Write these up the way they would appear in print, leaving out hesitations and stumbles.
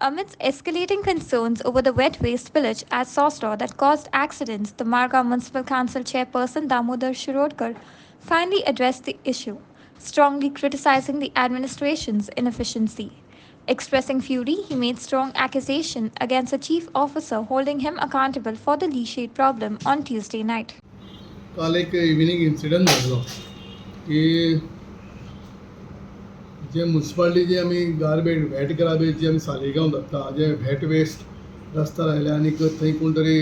Amidst escalating concerns over the wet waste spillage at Sosraw that caused accidents, the Marga Municipal Council chairperson Damodar Shirodkar finally addressed the issue, strongly criticizing the administration's inefficiency. Expressing fury, he made strong accusation against a chief officer holding him accountable for the leachate problem on Tuesday night. काल एक evening incident घडलो की जे municipality जे आमी garbage VAT garbage जे आमी सालिगांव धाडटा जे व्हॅट वेस्ट रस्त्यार आयले आनी थंय कोण तरी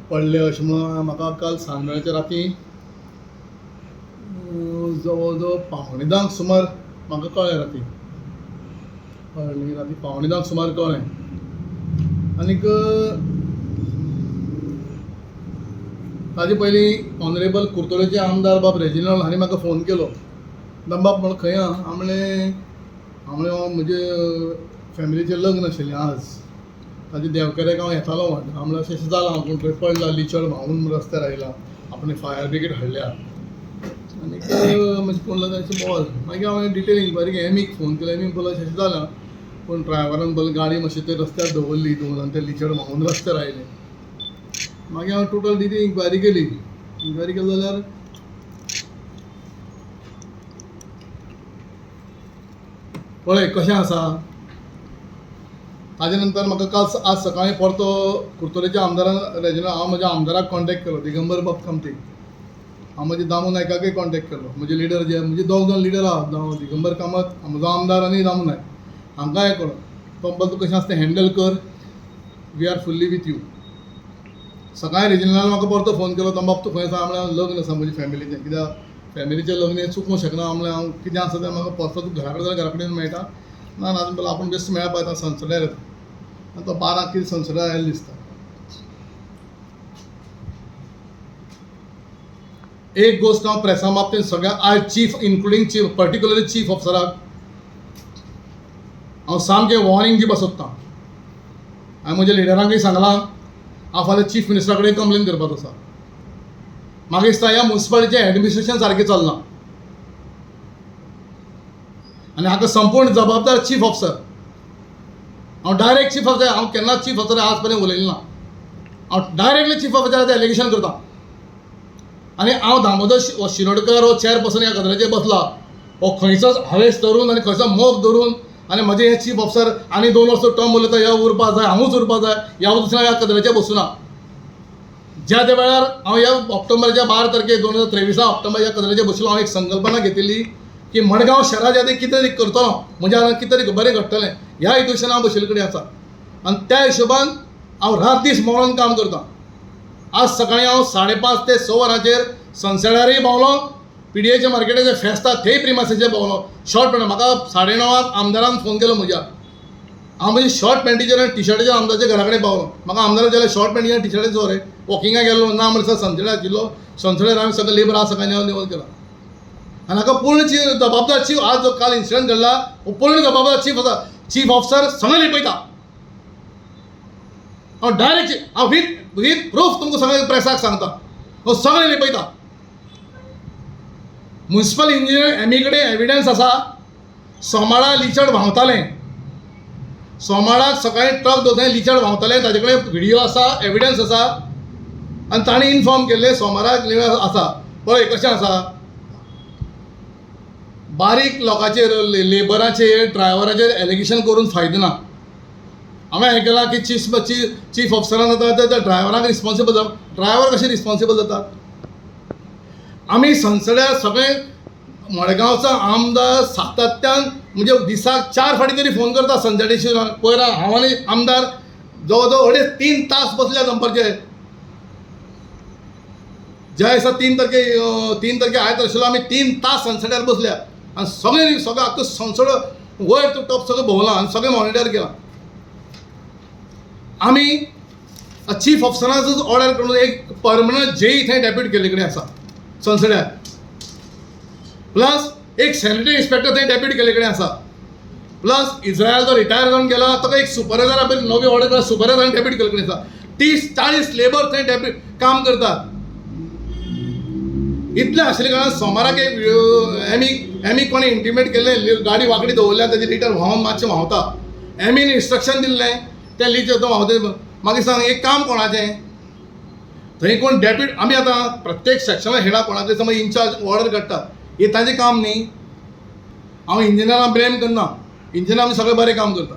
पडले अशें म्हणून म्हाका काल सांजवेळाच्या राती जवळ जवळ पावणे धांक सुमार म्हाका कळ्ळें राती पावणे धांक सुमार कळ्ळें आनीक ताजे पयलीं ऑनरेबल कुर्तोळेचे आमदार बाब रेजिनल हांणी म्हाका फोन केलो बाब म्हण खंय आहा हांव म्हणलें म्हजे फॅमिलीचें लग्न आशिल्लें आज ताजे देवकेऱ्याक हांव येतालो म्हण हांव म्हणलें अशें जालां पूण थंय पडला लिचड व्हांवून रस्त्यार आयला आपणें फायर ब्रिगेड हाडल्या आनीक मातशें कोण तांचें बॉल मागीर हांवें डिटेल इन्क्वायरी एमीक फोन केलो एमीक बोलो अशें जालां पूण ड्रायव्हरान बोल गाडी मातशी ते रस्त्यार दवरली दोन आनी ते लिचड व्हांवून रस्त्यार आयले मागीर हांवें टोटल डिटेल इन्क्वायरी केली जाल्यार पळय कशें आसा ताजे नंतर म्हाका काल आज सकाळीं परतो कुर्तोलेच्या आमदारान रेजिनल हांव म्हज्या आमदाराक कॉन्टेक्ट केलो दिगंबर बाब कामती हांव म्हजे दामू नायकाकय कॉन्टेक्ट केलो म्हजे लिडर जे म्हणजे दोग जाण लिडर आहा दिगंबर कामत म्हजो आमदार आनी दामू नायक हांकांय कळो तो म्हणपाक तूं कशें आसा तें हँडल कर we are fully with you सकाळीं रेजिनलान म्हाका परतो फोन केलो तो बाब तूं खंय आसा म्हणल्यार लग्न आसा म्हज्या फॅमिलीचें कित्याक फॅमिलीचें लग्न हें चुकूंक शकना म्हणल्यार हांव कितें आसा तें म्हाका परतो तूं घरा कडेन जाल्यार घरा कडेन मेळटा ना ना बोला आपूण बेस्ट मेळपा येता सनसड्यार येता आनी तो 12 कितें सनसड्यार आयलो दिसता एक गोश्ट हांव प्रेसा बाबतींत सगळ्या आयज chief including chief particularly chief ऑफिसराक हांव सामकें वॉर्निंग दिवपा सोदतां हांवें म्हज्या लिडरांकय सांगलां हांव फाल्यां चीफ मिनिस्टरा कडेन कंप्लेन करपाचो आसा म्हाका दिसता ह्या म्युन्सिपालिटीचें एडमिनिस्ट्रेशन सारकें चलना आनी हाका संपूर्ण जबाबदार चीफ ऑफिसर हांव डायरेक्ट चीफ ऑफिसर हांव केन्नाच चीफ ऑफिसर आज पर्यंत उलयलें ना हांव डायरेक्टली चीफ ऑफिसराचें एलिगेशन करतां आनी हांव दामोदर शिरोडकर हो चेअरपर्सन ह्या गजालीचेर बसला हो खंयचोच हावेस धरून आनी खंयचो मोग धरून आनी म्हजें हें चीफ ऑफिसर आनी 2 वर्सां टर्म उरता ह्या उरपा जाय हांवूच उरपा जाय ह्या दुसऱ्या ह्या कदलाचेर बसूना ज्या त्या वेळार हांव ह्या ऑक्टोबराच्या 12 तारखेक 2023 ऑक्टोबर ह्या कदलाचेर बशिल्लो हांव एक संकल्पना घेतिल्ली की मडगांव शहराच्या खातीर कितें तरी करतलो म्हज्या हांगा कितें तरी बरें घडटलें ह्या हेतून हांव बशिल्ले कडेन आसा आनी त्या हिशोबान हांव रात दीस मौनान काम करतां आज सकाळीं हांव 5:30 ते 6 वरांचेर सनसेडारय भोंवलो पीडीएच्या मार्केटाचेर फेस्त आसा थंय प्रिमासीचेर भोंवलो शॉर्ट पॅन्ट म्हाका 9:30 आमदारान फोन केलो म्हज्या हांव म्हणजे शॉर्ट पॅन्टीचेर आनी टी शर्टाचेर आमदाराच्या घरा कडेन पावलो म्हाका आमदारान जाल्यार शॉर्ट पॅन्टीचेर आनी टी शर्टाचेर वोरे वॉकिंगाक गेल्लो ना म्हणल्यार सनसेडार आशिल्लो सनसेडार हांवें सगळें लेबर आज सकाळीं निवळ केला आनी हाका पूर्ण जबाबदार चीफ आज जो काल इन्सिडंट घडला हो पूर्ण जबाबदार चीफ ऑफिसर सगळें लिपयता हांव डायरेक्ट हांव वीथ प्रूफ तुमकां सगळें प्रेसाक सांगता हो सगळें लिपयता म्युन्सिपल इंजिनियर एमी कडेन एविडन्स आसा सोमाळा लिचड व्हांवतालें सोमाळाक सकाळीं ट्रक दोतोर लिचड व्हांवतालें ताजे कडेन व्हिडियो आसा एविडन्स आसा आनी ताणें इन्फॉर्म केल्लें सोमाराक आसा पळय कशें आसा बारीक लोकांचेर लेबराचेर ड्रायव्हराचेर एलिगेशन करून फायदो ना हांवें आयकलां की चीफ ऑफिसरान जाता त्या ड्रायव्हराक रिस्पॉन्सिबल जाता ड्रायव्हर कशें रिस्पॉन्सिबल जाता आमी सनसड्यार सगळें मडगांवचो आमदार सातत्यान म्हणजे दिसाक 4 फावटी तरी फोन करता सनसड्याची पयर हांव आनी आमदार जवळ जवळ 3.5 तास बसल्या दनपारचे ज्या दिसा 3 तारखे आयत आशिल्लो आमी 3 तास सनसड्यार बसल्या आनी सगळें आख्खो सनसड वयर टू टॉप सगळें भोंवलां आनी सगळें मॉनिटर केलां आमी चीफ ऑफिसराचो ऑर्डर करून एक परमनंट जेई थंय डेप्युट केल्ले कडेन आसा सनसड्यार प्लस एक सॅनिटरी इन्स्पेक्टर थंय डेप्युट केल्ले कडेन आसा प्लस इज्रायल जो रिटायर जावन गेला ताका एक सुपरवायझर पयलीं नवी ऑर्डर केला सुपरवायझरान डेप्युट केल्ले कडेन आसा 30-40 लेबर थंय काम करतात इतलें आशिल्ले कारणान सोमाराक एक एमी कोणें इंटिमेट केल्लें गाडी वांकडी दवरल्या ताजी लिटर व्हांवून मातशें व्हांवता एमीन इंस्ट्रक्शन दिल्लें तें लिस्ट तो हांव मागीर सांग एक काम कोणाचें थंय कोण डेप्युटी आमी आतां प्रत्येक सेक्शनाक हेडा कोणाचें समज इन्चार्ज ऑर्डर काडटा हें ताजें काम न्ही. हांव इंजिनियरांक ब्लेम करना, इंजिनियर आमी सगळें बरें काम करता.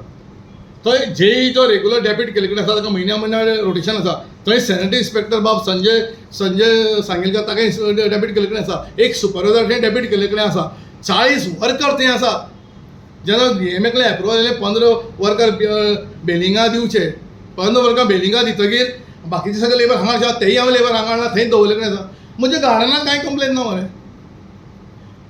थंय जेईचो रेग्युलर डेप्युटी कलेक्टर आसा ताका म्हयन्या रोटेशन आसा. थंय सॅनिटरी इन्स्पेक्टर बाब संजय सांगेलकर ताका डेप्युटी कलेक्टर आसा. एक सुपरवायझर थंय डेप्युटी कलेक्टर आसा. 40 वर्कर थंय आसा. जेन्ना DMAकडे एप्रुवल जालें 15 वर्कर बेलिंगा दिवचे, 15 वर्कर बेलिंगा दितकीर बाकीचे सगळे लेबर हांगा आसा तेय हांव लेबर हांगा हाडला थंय दवरले कडेन आसा. म्हणजे गार्डनाक कांय कंप्लेन ना मरे.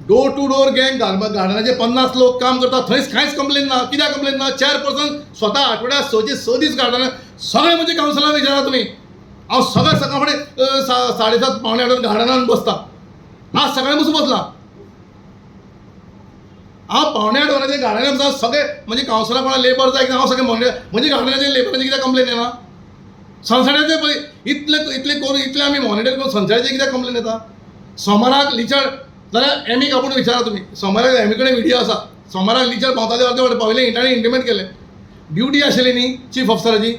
डोर टू डोर गँग गार्डनाचे 50 लोक काम करता थंयच कांयच कंप्लेन ना. कित्याक कंप्लेन ना? चेअरपर्सन स्वता आठवड्याक 6 दीस गार्डनाक सगळे म्हणजे कावन्सिलाक विचारा तुमी. हांव सगळे सकाळ फुडें 7:30 पावणे 8 गार्डनान बसता. आज सकाळीं बसून बसला. हांव पावणे 8 वरांचेर गार्डनान बसता. सगळे म्हणजे कावन्सिलाक कोणा लेबर जाय हांव सगळे म्हणजे गार्डनाचे लेबरांचे कित्याक कंप्लेन येना? संसाराचे पळय इतले करून इतले आमी मॉनिटर करून संसाराचे कित्याक कंप्लेन येता? सोमाराक लिचड जाल्यार एमी कापून विचारा तुमी. सोमाराक एमी कडेन व्हिडियो आसा. सोमाराक लिचड पावताले अर्दे फावटी पावले इंटांनी इंटिमेट केले. ड्युटी आशिल्ली न्ही चीफ ऑफिसराची.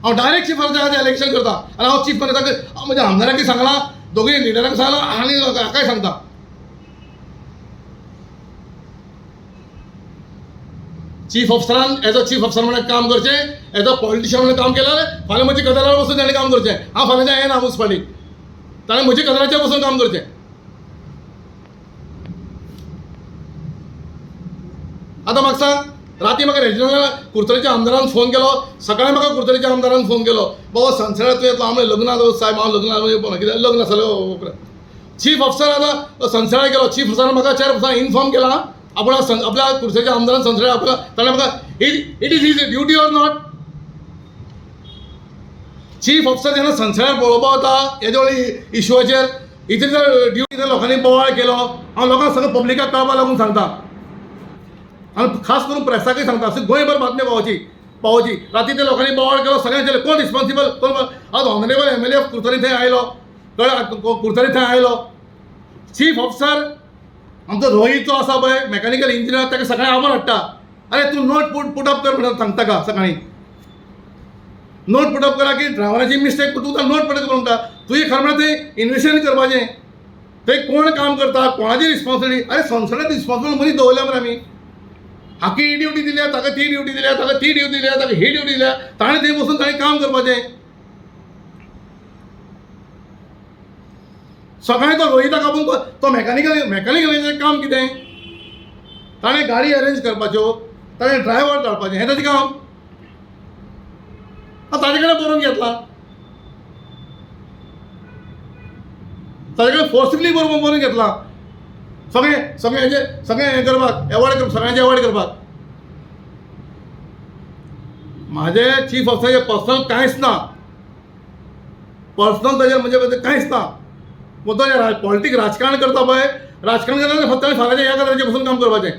हांव डायरेक्ट चीफ ऑफिसराचें इलेक्शन करता आनी हांव चीफ मिनिस्टराक म्हणजे आमदारांक सांगलां, दोगूय लिडरांक सांगलां आनी हाकाय सांगता. चीफ ऑफिसरान एज अ चीफ ऑफिसर म्हणून काम करचें, एज अ पॉलिटिशियन म्हणून काम केल्यार फाल्यां म्हजी कदरार वचून ताणें काम करचें. हांव फाल्यांच्यान येना मुन्सिपालिटीक. ताणें म्हजी कदराचेर वचून काम करचें. आतां म्हाका सांग, राती म्हाका रेजिनल कुर्तरेच्या आमदारान फोन केलो, सकाळीं म्हाका कुर्तरेच्या आमदारान फोन केलो, बाबा संसारात तूं येतलो. हांव लग्न साहेब हांव लग्नाक येवपाना कित्याक लग्न आसलें. चीफ ऑफिसर आतां संसारा गेलो. चीफ ऑफिसरान म्हाका चेअरपर्सन इन्फॉर्म केला आपल्या कुर्सेच्या आमदारान संसदेत आपल्याला ताणें म्हाका it is his duty or not. Chief officer जेन्ना संसदेर पळोवपा वता हेज्या वयल्या इश्यूचेर इतले जर ड्युटी लोकांनी बोवाळ केलो, हांव लोकांक सगळें पब्लिकाक कळपा लागून सांगता आनी खास करून प्रेसाकय सांगता. अशी गोंयभर बातमी पावोवची. राती ते लोकांनी बोवाळ केलो सगळ्यांचे कोण रिस्पॉन्सिबल कोण. आज ऑनरेबल MLA कुर्तरी थंय आयलो, कुर्तरी थंय आयलो. चीफ ऑफिसर आमचो रोहितचो आसा पळय मेकॅनिकल इंजिनियर ताका सकाळीं आवाज हाडटा, अरे तूं नोट पुटअप कर म्हणून सांगता का सकाळीं. नोट पुटअप करा की ड्रायव्हराची मिस्टेक तूं नोट पुटअप करूं म्हणटा. तुवें खरें म्हणल्यार थंय इन्व्हेस्टिगेशन करपाचें. थंय कोण काम करता, कोणाची रिस्पॉन्सिबिलिटी. अरे संसदेंत रिस्पॉन्सिबल मनीस दवरल्या मरे आमी. हाका ही ड्युटी दिल्या, ताका ती ड्युटी दिल्या, ताका ती ड्युटी दिल्या, ताका ही ड्युटी दिल्या. ताणें थंय बसून ताणें काम करपाचें. सकाळीं तो रोहिताक आपूण तो मेकॅनिकल काम कितें? ताणें गाडी अरेंज करपाच्यो, ताणें ड्रायव्हर धाडपाचें, हें ताजें काम. ताजे कडेन बरोवन घेतला. ताजे कडेन फोर्सिबली बरोवन घेतला. सगळें हें करपाक सगळ्यांचे एवॉर्ड करपाक. म्हाजें चीफ ऑफिसराचें पर्सनल कांयच ना. पर्सनल ताजेर म्हणजे कांयच ना. तो पॉलिटीक राजकारण करता पळय, राजकारण करता फक्त फाल्याच्या ह्या कदराचेर बसून काम करपाचें.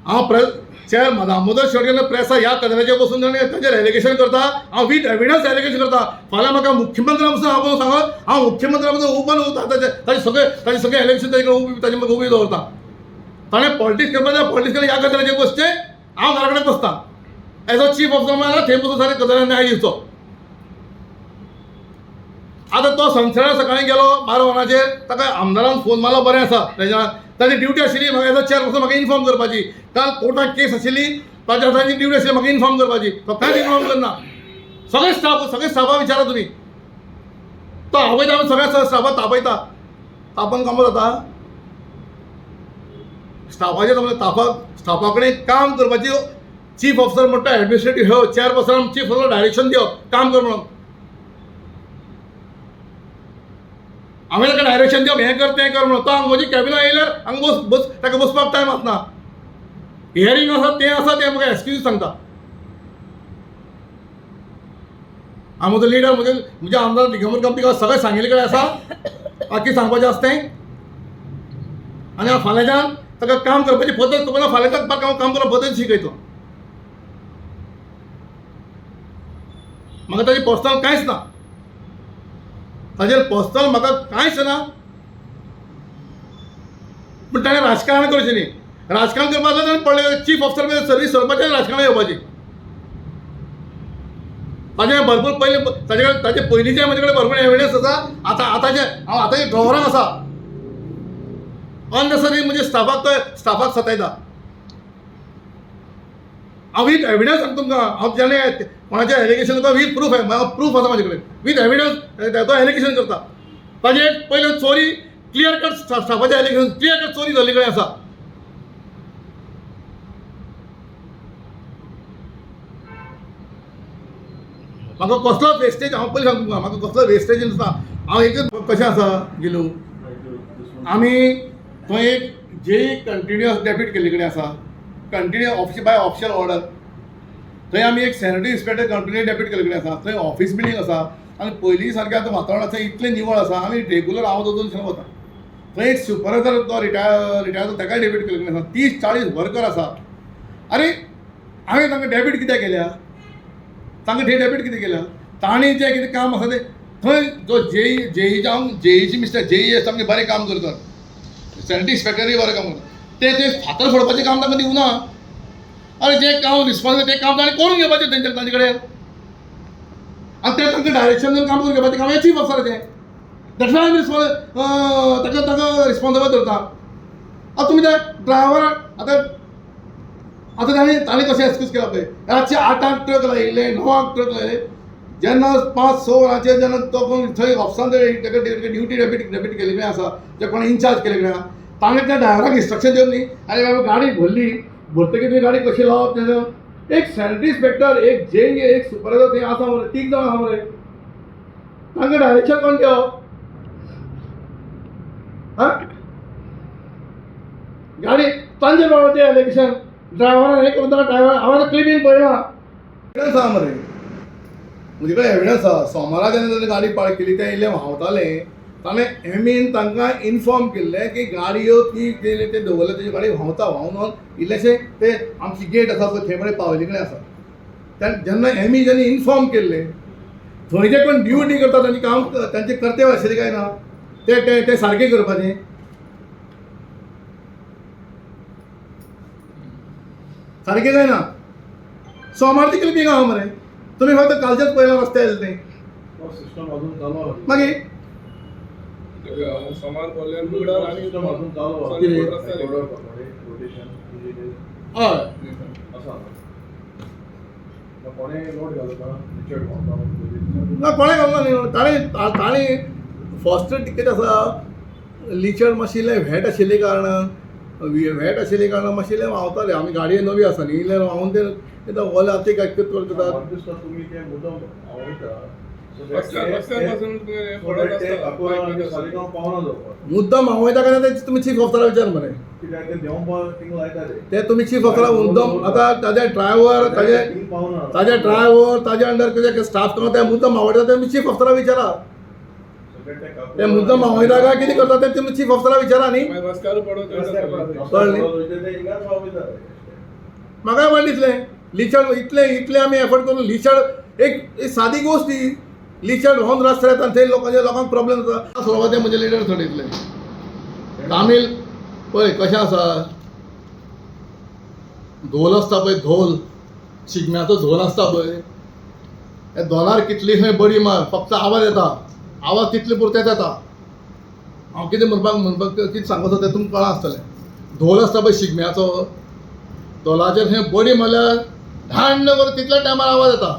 हांव चेअर दामोदर शेटकर प्रेसा ह्या कदराचेर बसून ताचेर एलिगेशन करता. हांव वीथ एविडन्स एलिगेशन करता. फाल्यां म्हाका मुख्यमंत्र्या बसून हांव सांगत हांव मुख्यमंत्र्या बसून ओपन ताजे सगळें एलिगेशन ताजे म्हाका उबी दवरता. ताणें पॉलिटिक्स करपाचें, पॉलिटिक्स ह्या कदराचेर बसचें, हांव घरा कडेन बसता. एज अ चीफ ऑफिसर म्हणल्यार थंय बसून सारकें कदरान न्याय दिवचो. आतां तो संसदेर सकाळीं गेलो 12 वरांचेर, ताका आमदारान फोन मारलो बरें आसा. ताजी ड्युटी आशिल्ली म्हाका एज अ चेअरपर्सन म्हाका इन्फॉर्म करपाची. काल कोर्टाक केस आशिल्ली, ताच्या ताजी ड्युटी आशिल्ली म्हाका इन्फॉर्म करपाची. तो कांयच इन्फॉर्म करना. सगळे स्टाफा विचारा तुमी. तो आवयता आमी सगळ्या स्टाफाक तापयता. तापोवन कामत जाता. स्टाफा कडेन काम करपाची चीफ ऑफिसर म्हणटा एडमिनिस्ट्रेटीव ह्यो चेअरपर्सन चीफ ऑफिसर डायरेक्शन दिवप काम कर म्हणून. हांवें ताका डायरेक्शन दिवप हें कर तें कर म्हणून. तो हांगा म्हजी कॅबिनां येयल्यार हांगा ताका बसपाक टायम आसना. हियरींग आसा तें म्हाका एक्सक्यूज सांगता. हांव म्हजो लिडर म्हजे आमदार दिगंबर कंपनी सगळें सांगिल्ले कडेन आसा. बाकी सांगपाचें आसता तें. आनी हांव फाल्यांच्यान ताका काम करपाची पद्दत तुका फाल्यांच्यान काम करप पद्दत शिकयतलो. म्हाका ताजी पर्सनल कांयच ना. हाजेर पर्सनल म्हाका कांयच ना, पूण ताणें राजकारण करचें न्ही. राजकारण करपाक जाल्यार ताणें पडलें चीफ ऑफिसर सर्वीस सोडपाचें आनी राजकारणांत येवपाचें. ताजें भरपूर पयलीं ताजे पयलींचे म्हजे कडेन भरपूर एविडन्स आसा. हांव आतांच्या ड्रॉवराक आसा. अननेसरी म्हणजे स्टाफाक सतायता. हांव वीथ एविडन्स सांगता तुमकां. हांव जेन्ना कोणाचें एलिगेशन करता वीथ प्रूफ आहे, प्रूफ आसा म्हाजे कडेन. वीथ एविडन्स तो एलिगेशन करता. ताजें पयलें चोरी क्लियर कट स्टाफाचें एलिगेशन क्लियर कट चोरी जाल्ली कडेन आसा. म्हाका कसलो वेस्टेज, हांव पयलीं सांगता तुमकां, म्हाका कसलो वेस्टेज नासता. हांव एकच कशें आसा गेलो, आमी थंय एक जेई कंटिन्युअस डेप्यूट केल्ले कडेन आसा. Continue by official order. थंय आमी एक सॅनिटरी इन्स्पेक्टर कंटिन्यू डेप्यूट केल्ले कडेन आसा. थंय ऑफिस बिल्डींग आसा आनी पयलीं सारकें आतां वातावरण आसा इतलें निवळ आसा. आमी रेगुलर हांव दोन दिसांनी वता. थंय एक सुपरवायझर तो रिटायर ताकाय डेप्यूट केल्ले कडेन आसा. 30-40 वर्कर आसा. अरे हांवें तांकां डेप्यूट कित्याक केल्या, तांकां थंय डेप्यूट कितें केल्या, तांणी जें कितें काम आसा तें थंय जो जेई जावं जेईची मिस्टर जेई आसा सामकें बरें काम करतात. सॅनिटरी इन्स्पेक्टरूय बरें काम करता. ते फातर फोडपाचें काम तांकां दिवना. अरे जें काम रिस्पॉन्सिबल तें काम ताणें करून घेवपाचें तांचे कडेन आनी तें तांकां डायरेक्शन दिवन काम करून घेवपाचें काम हें चीफ ऑफिसराचें. दॅट्स वाय आमी ताका रिस्पॉन्सिबल धरता. आतां तुमी त्या ड्रायव्हर आतां ताणें कशें एक्सक्यूज केला पळय. रातचे 8 ट्रक लायिल्ले, 9 ट्रक लायिल्ले. जेन्ना 5-6 वरांचेर जेन्ना तो कोण थंय ऑफिसान ताका ड्युटी डेप्यूट केल्ले कडेन आसा, जे कोण इन्चार्ज केल्ले कडेन आसा, ताणें त्या ड्रायव्हराक इन्स्ट्रक्शन दिवन न्ही, आरे बाबा गाडी भरली, भरतकीर गाडी कशी लावप तें एक सॅनिटरी इन्स्पेक्टर, एक जेई, एक सुपरवायझर थंय आसा मरे, 3 जाण आसा मरे. तांकां डायरेक्शन कोण घेवप? गाडी तांचे बाबा तें एलिगेशन ड्रायव्हरान हें करून ड्रायव्हर हांवें क्लिनींग पळयना. एविडन्स आसा मरे, म्हजे कडेन एविडन्स आसा. सोमारा जेन्ना ताणें गाडी पार्क केली तें इल्लें व्हांवतालें. ताणें एमीन तांकां इन्फॉर्म केल्लें की गाडयो ती ते दवरले तेजी गाडी व्हांवन इल्लेशें ते आमची गेट आसा पळय थंय म्हळ्यार पावले कडेन आसा. जेन्ना जेन्ना इन्फॉर्म केल्लें, थंय जे कोण ड्युटी करता तांचें काम तांचें कर्तव्य आशिल्लें काय ना ते सारकें करपाचें. सारकें काय ना. सोमार ती क्लिपिंग आहा मरे. तुमी फक्त कालचेच पयला रस्ते आयले तें मागीर ना कोणें घालना न्ही. ताणें फर्स्ट टिकेट आसा लिचर्ड मातशें व्हॅट आशिल्ले कारणान मातशें व्हांवताले. आमी गाडये नवी आसा न्ही, इल्लें व्हांवून तें ओले आतां करतात. मुद्दाम व्हांवयता काय ते तुमी चीफ ऑफिसराक विचार मरे. ते तुमी चीफ ऑफिसराक मुद्दाम आतां ताजे ड्रायव्हर ताजे अंडर कितें स्टाफ करता ते मुद्दाम व्हांवयता ते तुमी चीफ ऑफिसराक विचारा. ते मुद्दाम व्हांवयता काय कितें करता ते तुमी चीफ ऑफिसराक विचारा न्ही. म्हाकाय वायट दिसलें. लिचर्ड इतले आमी एफर्ट करून लिचर्ड एक सादी गोश्ट ही. लिचर्ड व्हांवन रस्ते येता थंय लोकांक प्रॉब्लेम जाता. सुरवाते म्हजे लिडर थडयतले. तामील पळय कशें आसा, धोल आसता पळय, धोल शिगम्याचो धोल आसता पळय, हे धोलार कितली खंय बडी मार, फक्त आवाज येता. आवाज तितले पुरतेच येता. हांव कितें म्हणपाक कितें सांगता तें तुमकां कळना आसतलें. धोल आसता पळय शिगम्याचो, धोलाचेर खंय बडी मारल्यार ढाण करून तितल्या टायमार आवाज येता.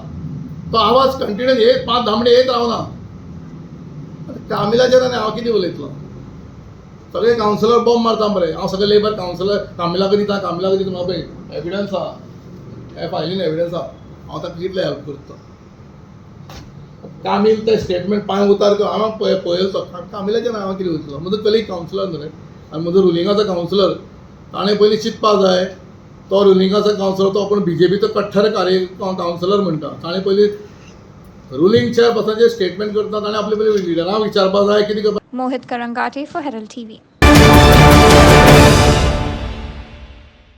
तो आवाज कंटिन्यूस 5-10 मिनट येत रावना. कामिलाचेर आनी हांव कितें उलयतलो. सगळे कावन्सिलर बॉम्ब मारता मरे. हांव सगळे लेबर कावन्सिलर कामिलाक दिता म्हाका पळय एविडन्स आहा, हे फायलीन एविडन्स आहा. हांव ताका कितले हेल्प करता. कामील ते स्टेटमेंट पांय उतार कर हांव पळयलो. कामिलाचेर हांव कितें उलयतलो. म्हजो कलीग कावन्सिलर न्हू रे, आनी म्हजो रुलिंगाचो कावन्सिलर. ताणें पयलीं चिंतपा जाय तो रुलिंगाचो कावन्सिलर, तो पूण बीजेपीचो कट्टर कावन्सिलर म्हणटा. ताणें पयलीं रुलिंग चेअरपर्सनाचेर स्टेटमेंट करता. ताणें आपले पयलीं लिडरांक विचारपा जाय कितें करपा. Mohit Karangate for Herald TV.